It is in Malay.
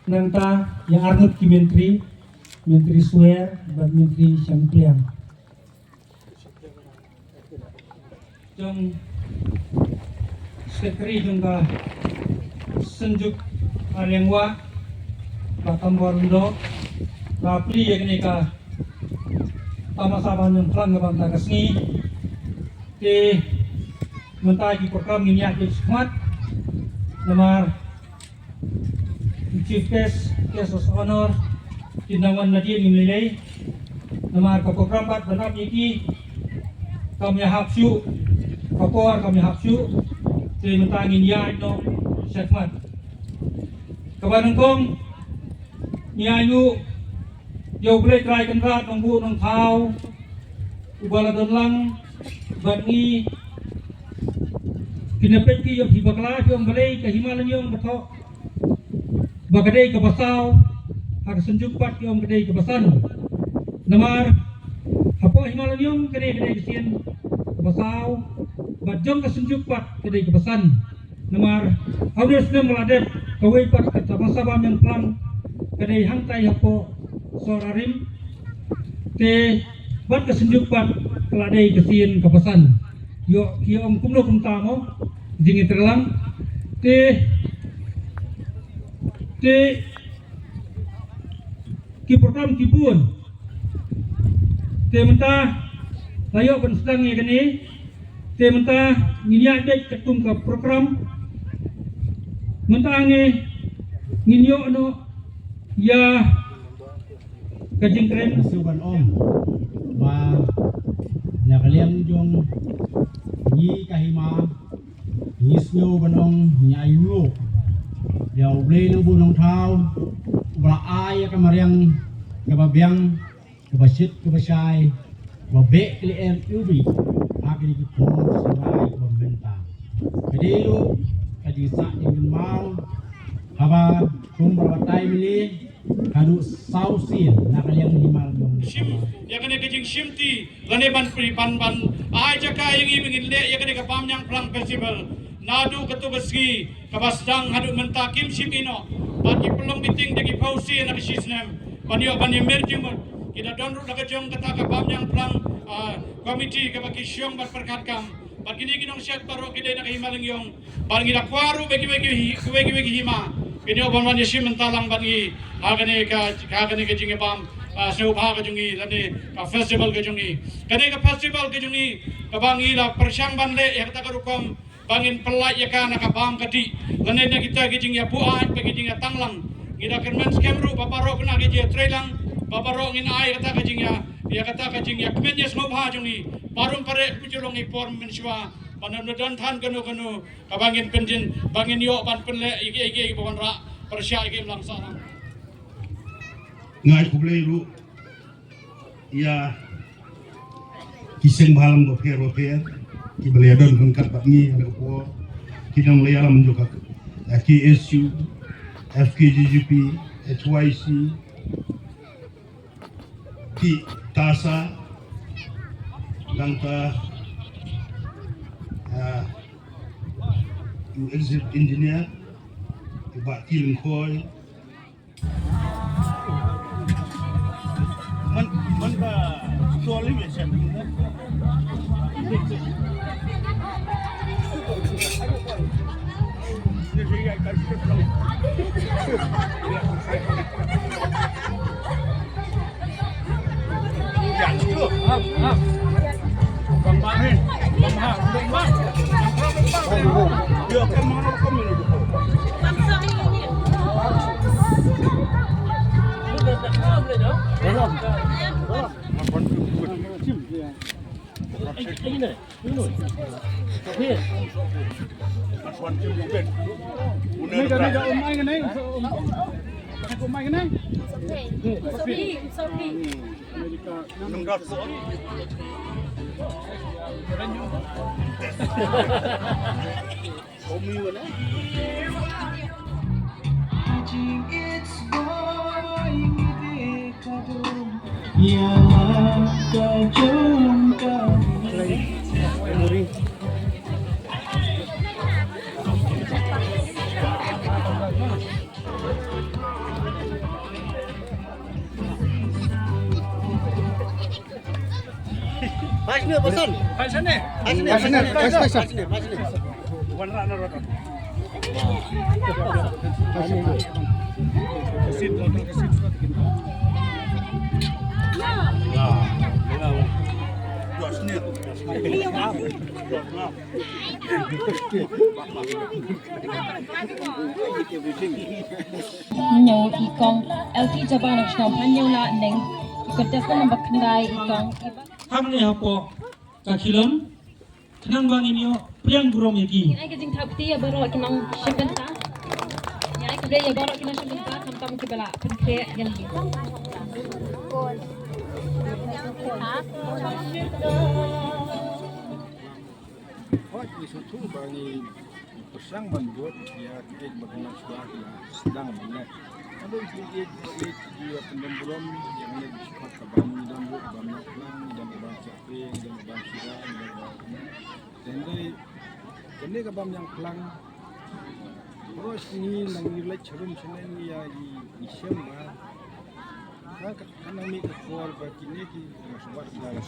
Nanta yang arnut ki menteri Suer dan menteri Syampliang. Jom sekretari jungka senjuk Arengwa Bakam Warundo Kapli yang ini ka tama-sama yang pelang ngebantah kesini di mentagi program ini aktif semat nomor Chief Guest of Honor Tindawan Nadine Imlilay nomor program bat benap iki kami hapsu kapor kami hapsu di mentangin ya itu semat kabarang kong niya inu jauh boleh try kenrat nunggu nung tau ubala lang bangi pinapet ki yung hibakla yung balay kahimalan yung bato bagaday kabasaw har senjukpat yung gaday kabasan namar hapo himalan yung gaday kasian kabasaw badjong kasenjukpat gaday kabasan namar hawners na meladep kaway pat kasabam yang pelang gaday hangtay hapo sorarim te bat kasenjukpat keladay kasian kabasan yo kiyo om kumlo kumtamo jingi terlang te ki program kibun te menta layo ban sedang ya gani te menta nginya dek ketum ke program menta ange nginyo no ya kajing keren suban om ba nakaliang jong ni kahima nisyo banong nyayu Yau beli nang bunong tau, bela ay kamariang kababiang kabasit kabasay, babek lier ubi, akin ikipor serai pementa. Jadi lu kadisa ingin mau, haba kum berbatai mili, kadu sausin nakaliang himal dong. Shim, ya kene kejing shimti, lane ban pan ay jaka yang ingin le, ya kene kapam yang pelang festival. Nadu ketugaski kabasdang hadu mentakim simino bagi pelong biting dagi pausi na bisisnem banyo merjimut kita donru daga jong kata kabam yang pelang komiti kabaki syong bat perkatkam bagi ni kinong syat paro kidai na kahimaling yong bagi da kwaru bagi hima kini oban man yesim mentalang bagi hagane ka jinge bam seubha ka jungi lani ka festival ka jungi kane ka festival ka jungi kabangi la persyang banle ya kata karukom bangin pelak ya kan nakabam kadi lane na kita gijing ya buat bagi jing ya tanglang ngida kermen skemru babaro kena gijing ya trailang babaro ngin ai kata gijing ya kata gijing ya kemen ya semua jungi parum pare pujulong ipor menswa Pananudan than kanu kabangin penjin bangin yo ban penle igi bawan ra persya igi langsa nang. Ngai kublai ru ya kiseng balam bofer ki beliadon hengkat bakmi ada ko kinang leyalam juga KSU FKGGP HYC ki tasa langka exit engineer ibak kilin koy man ba soli me sen Nyo ikong LT Jabang National Panyo la neng ikutefan ng bakandai ikong Ham ni hapo kakilam kenang bangin yo priang gurom yaki. Ay kajing tapti ya baru kinang shimbenta. Ya ay kubre ya baru kinang shimbenta kam kibala penkre yan gi. Itu bagi pesang membuat ya kita bagaimana sedang mengenai ada sedikit dia penembelum yang ada di sekat kabam dan banyak lang dan bang caping dan bang sirah dan sehingga kini kabam yang pelang terus ini nang nilai cerum senen ya di isem karena ini kekual bagi ini di sebuah segala